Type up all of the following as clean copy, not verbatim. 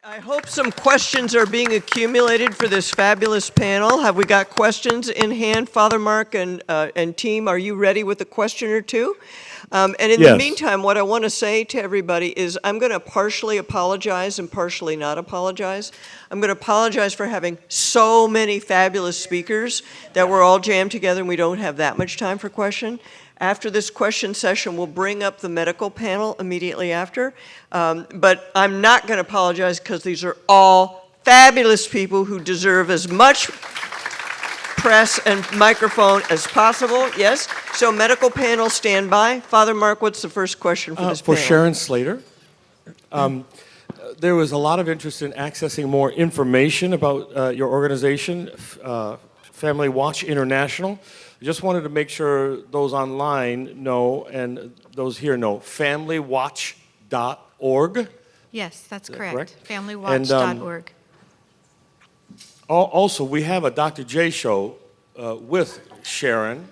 I hope some questions are being accumulated for this fabulous panel. Have we got questions in hand? Father Mark and team, are you ready with a question or two? And in the meantime, what I want to say to everybody is I'm going to partially apologize and partially not apologize. I'm going to apologize for having so many fabulous speakers that we're all jammed together and we don't have that much time for question. After this question session, we'll bring up the medical panel immediately after. But I'm not going to apologize because these are all fabulous people who deserve as much press and microphone as possible. Yes? So medical panel, stand by. Father Mark, what's the first question for this panel? For Sharon Slater. There was a lot of interest in accessing more information about your organization, Family Watch International. I just wanted to make sure those online know and those here know. FamilyWatch.org. Yes, that's correct? FamilyWatch.org. Also, we have a Dr. J show with Sharon,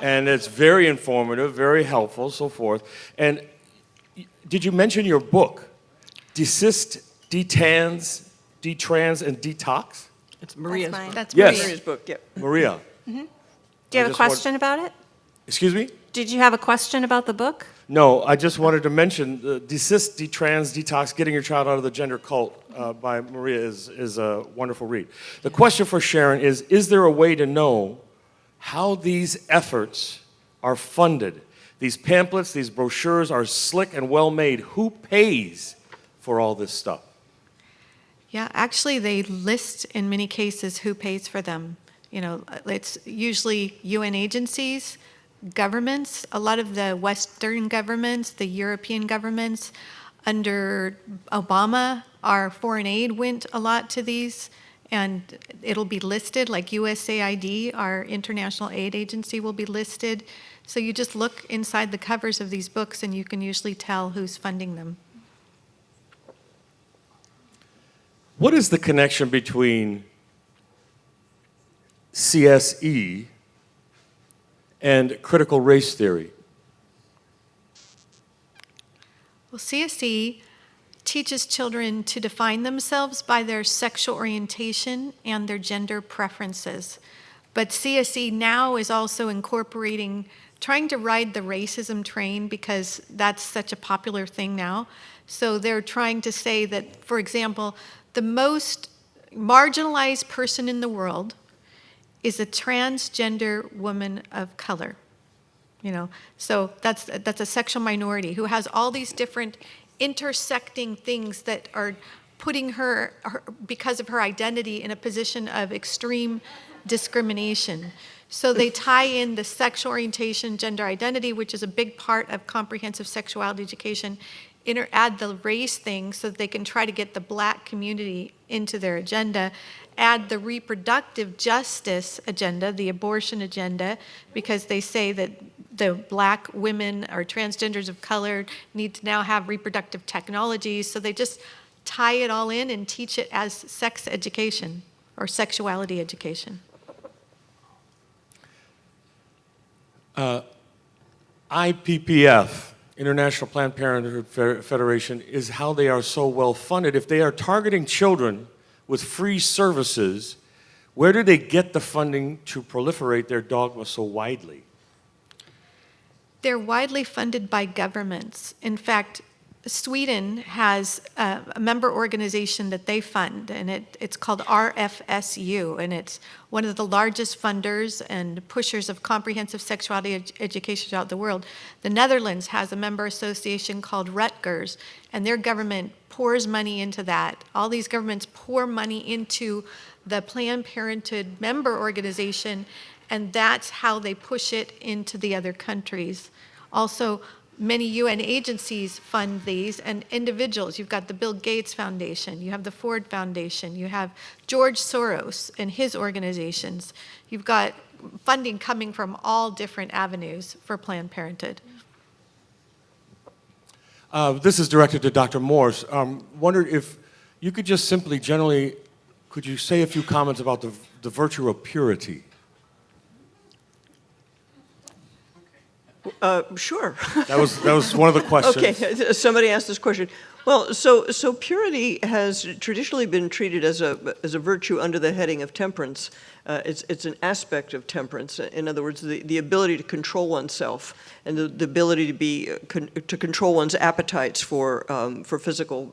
and it's very informative, very helpful, so forth. And did you mention your book, Desist, Detrans, and Detox? It's Maria's That's book. mine. That's Yes. Maria's book, yep. Maria. Do you have a question about it? Excuse me? Did you have a question about the book? No, I just wanted to mention the Desist, Detrans, Detox, Getting Your Child Out of the Gender Cult by Maria is a wonderful read. The question for Sharon is there a way to know how these efforts are funded? These pamphlets, these brochures are slick and well made. Who pays for all this stuff? Yeah, actually, they list in many cases who pays for them. You know, it's usually UN agencies, governments, a lot of the Western governments, the European governments. Under Obama, our foreign aid went a lot to these, and it'll be listed, like USAID, our international aid agency, will be listed. So you just look inside the covers of these books, and you can usually tell who's funding them. What is the connection between CSE and critical race theory? Well, CSE teaches children to define themselves by their sexual orientation and their gender preferences. But CSE now is also incorporating, trying to ride the racism train because that's such a popular thing now. So they're trying to say that, for example, the most marginalized person in the world is a transgender woman of color. You know, so that's a sexual minority who has all these different intersecting things that are putting her, because of her identity, in a position of extreme discrimination. So they tie in the sexual orientation, gender identity, which is a big part of comprehensive sexuality education, add the race thing so that they can try to get the black community into their agenda, add the reproductive justice agenda, the abortion agenda, because they say that the black women or transgenders of color need to now have reproductive technologies. So they just tie it all in and teach it as sex education or sexuality education. IPPF, International Planned Parenthood Federation, is how they are so well funded. If they are targeting children with free services, where do they get the funding to proliferate their dogma so widely? They're widely funded by governments. In fact, Sweden has a member organization that they fund, and it's called RFSU, and it's one of the largest funders and pushers of comprehensive sexuality education throughout the world. The Netherlands has a member association called Rutgers, and their government pours money into that. All these governments pour money into the Planned Parenthood member organization, and that's how they push it into the other countries. Also, many UN agencies fund these, and individuals. You've got the Bill Gates Foundation, you have the Ford Foundation, you have George Soros and his organizations. You've got funding coming from all different avenues for Planned Parenthood. This is directed to Dr. Morse. Wondered if you could just simply, generally, could you say a few comments about the virtue of purity? Sure. That was one of the questions. Okay, somebody asked this question. Well, so purity has traditionally been treated as a virtue under the heading of temperance. It's an aspect of temperance. In other words, the ability to control oneself and the ability to control one's appetites for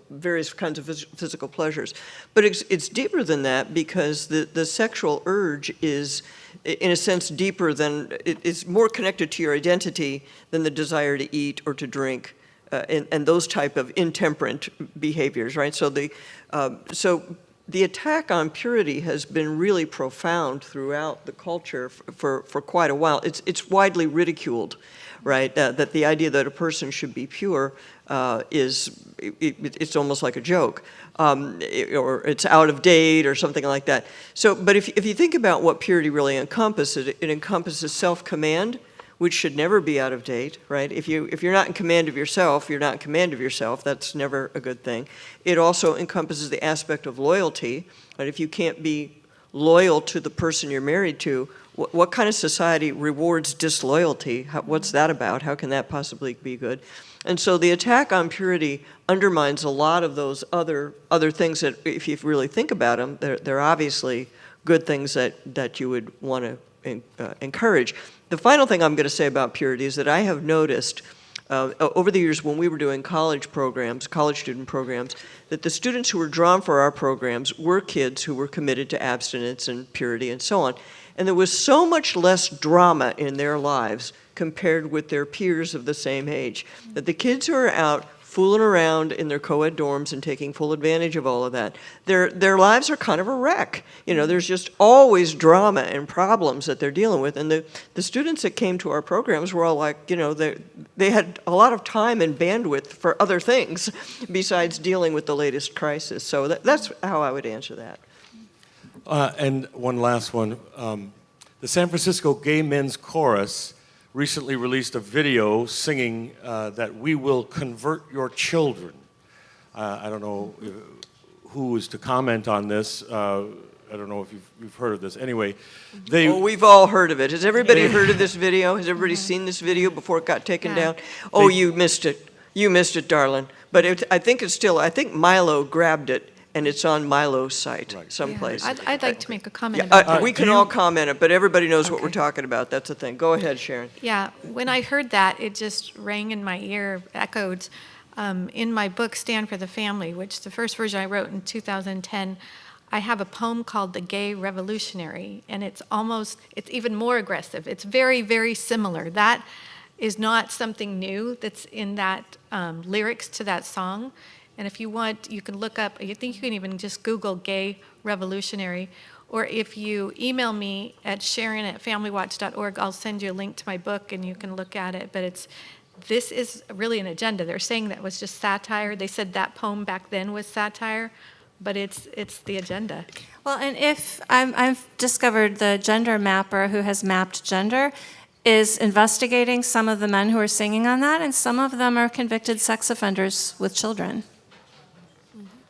various kinds of physical pleasures. But it's deeper than that, because the sexual urge is, in a sense, deeper than, it's more connected to your identity than the desire to eat or to drink. And those type of intemperate behaviors, right? So the attack on purity has been really profound throughout the culture for quite a while. It's widely ridiculed, right? That the idea that a person should be pure it's almost like a joke, or it's out of date or something like that. So, but if you think about what purity really encompasses, it encompasses self-command, which should never be out of date, right? If you're not in command of yourself, you're not in command of yourself. That's never a good thing. It also encompasses the aspect of loyalty, right? If you can't be loyal to the person you're married to, what kind of society rewards disloyalty? What's that about? How can that possibly be good? And so the attack on purity undermines a lot of those other things that, if you really think about them, they're obviously good things that you would want to encourage. The final thing I'm going to say about purity is that I have noticed over the years when we were doing college student programs, that the students who were drawn for our programs were kids who were committed to abstinence and purity and so on. And there was so much less drama in their lives compared with their peers of the same age, that the kids who are out fooling around in their co-ed dorms and taking full advantage of all of that, their lives are kind of a wreck. You know, there's just always drama and problems that they're dealing with. And the students that came to our programs were all like, you know, they had a lot of time and bandwidth for other things besides dealing with the latest crisis. So that's how I would answer that. And one last one. The San Francisco Gay Men's Chorus recently released a video singing that we will convert your children. I don't know who is to comment on this. I don't know if you've heard of this. Anyway, we've all heard of it. Has everybody heard of this video? Has everybody seen this video before it got taken down? Oh, you missed it. You missed it, darling. But I think Milo grabbed it, and it's on Milo's site someplace. Yeah, I'd like to make a comment about that. We can all comment it, but everybody knows what we're talking about. That's the thing. Go ahead, Sharon. Yeah, when I heard that, it just rang in my ear, echoed. In my book, Stand for the Family, which the first version I wrote in 2010, I have a poem called The Gay Revolutionary, and it's even more aggressive. It's very, very similar. That is not something new that's in that lyrics to that song. And if you want, you can look up, I think you can even just Google Gay Revolutionary. Or if you email me at sharon@familywatch.org, I'll send you a link to my book and you can look at it. But this is really an agenda. They're saying that was just satire. They said that poem back then was satire, but it's the agenda. Well, and if I've discovered the gender mapper who has mapped gender is investigating some of the men who are singing on that, and some of them are convicted sex offenders with children.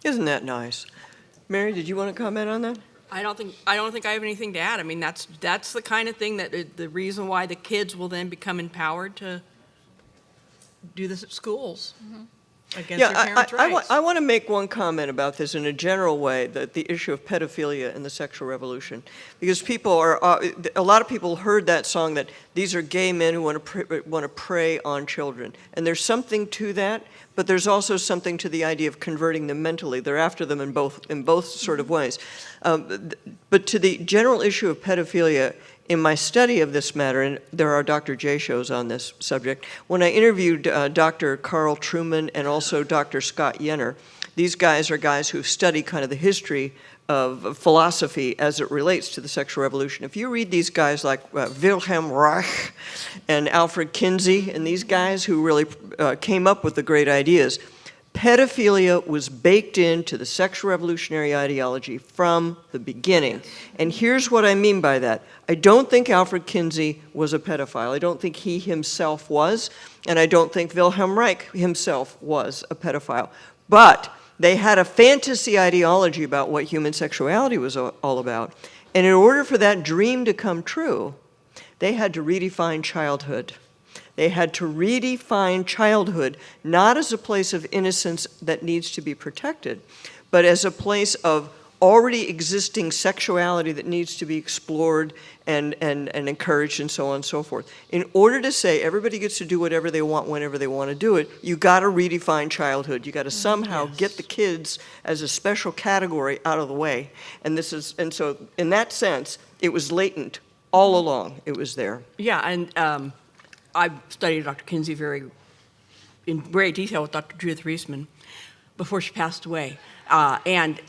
Isn't that nice? Mary, did you want to comment on that? I don't think I have anything to add. I mean, that's the kind of thing that the reason why the kids will then become empowered to do this at schools against their parents' rights. I want to make one comment about this in a general way, that the issue of pedophilia and the sexual revolution, because a lot of people heard that song that these are gay men who want to prey on children, and there's something to that. But there's also something to the idea of converting them mentally. They're after them in both sort of ways. But to the general issue of pedophilia, in my study of this matter, and there are Dr. J shows on this subject, when I interviewed Dr. Carl Trueman and also Dr. Scott Yenner, these guys are guys who study kind of the history of philosophy as it relates to the sexual revolution. If you read these guys like Wilhelm Reich and Alfred Kinsey and these guys who really came up with the great ideas, pedophilia was baked into the sexual revolutionary ideology from the beginning. And here's what I mean by that. I don't think Alfred Kinsey was a pedophile. I don't think he himself was, and I don't think Wilhelm Reich himself was a pedophile. But they had a fantasy ideology about what human sexuality was all about. And in order for that dream to come true, they had to redefine childhood. They had to redefine childhood, not as a place of innocence that needs to be protected, but as a place of already existing sexuality that needs to be explored and encouraged and so on and so forth. In order to say everybody gets to do whatever they want whenever they want to do it, you got to redefine childhood. You got to somehow get the kids as a special category out of the way. And so in that sense, it was latent all along. It was there. Yeah, and I've studied Dr. Kinsey in great detail with Dr. Judith Reisman before she passed away. And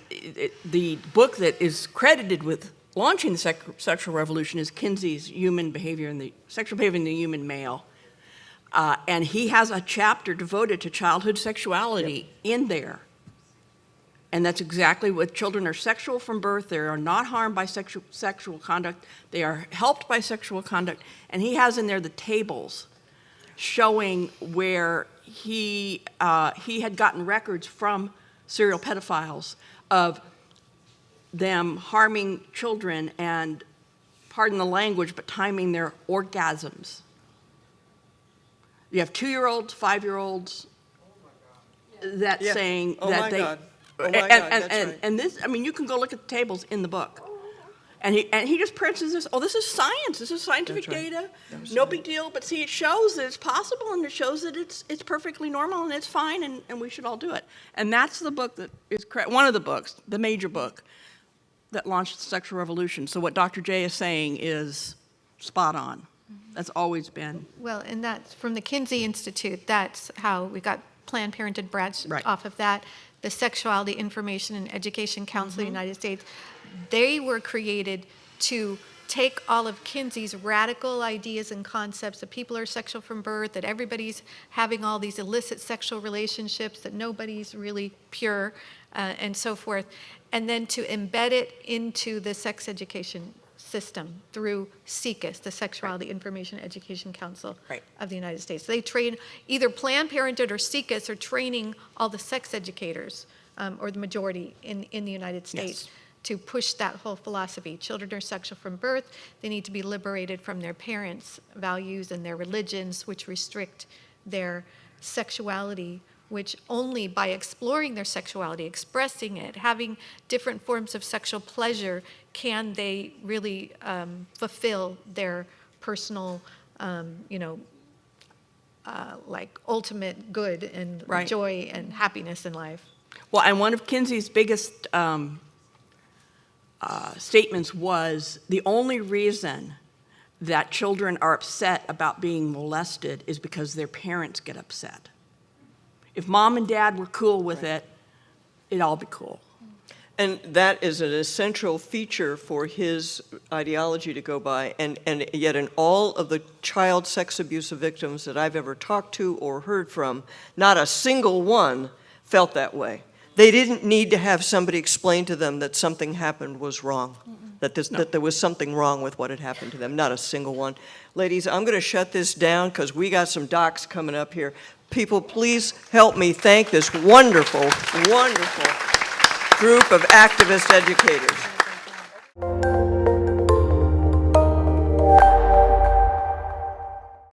the book that is credited with launching the sexual revolution is Kinsey's Sexual Behavior in the Human Male. And he has a chapter devoted to childhood sexuality in there. And that's exactly what children are sexual from birth. They are not harmed by sexual conduct. They are helped by sexual conduct. And he has in there the tables showing where he had gotten records from serial pedophiles of them harming children and, pardon the language, but timing their orgasms. You have 2-year-olds, 5-year-olds that saying Oh that my they. God. Oh my God, that's right. And this, I mean, you can go look at the tables in the book. And he just prints this, this is science, this is scientific That's right. data, no big deal, but see, it shows that it's possible and it shows that it's perfectly normal and it's fine and we should all do it. And that's the book that is one of the books, the major book, that launched the sexual revolution. So what Dr. J is saying is spot on. That's always been. Well, and that's from the Kinsey Institute. That's how we got Planned Parenthood branched Right. off of that. The Sexuality Information and Education Council of the United States. They were created to take all of Kinsey's radical ideas and concepts that people are sexual from birth, that everybody's having all these illicit sexual relationships, that nobody's really pure, and so forth, and then to embed it into the sex education system through SIECUS, the Sexuality Information Education Council Right. of the United States. So they train, either Planned Parenthood or SIECUS are training all the sex educators, or the majority in the United States. Yes. To push that whole philosophy. Children are sexual from birth. They need to be liberated from their parents' values and their religions, which restrict their sexuality, which only by exploring their sexuality, expressing it, having different forms of sexual pleasure, can they really fulfill their personal, like ultimate good and Right. joy and happiness in life. Well, and one of Kinsey's biggest statements was the only reason that children are upset about being molested is because their parents get upset. If mom and dad were cool with it, it'd all be cool. And that is an essential feature for his ideology to go by. And yet in all of the child sex abuse victims that I've ever talked to or heard from, not a single one felt that way. They didn't need to have somebody explain to them that something happened was wrong, that there was something wrong with what had happened to them. Not a single one. Ladies, I'm going to shut this down because we got some docs coming up here. People, please help me thank this wonderful, wonderful group of activist educators.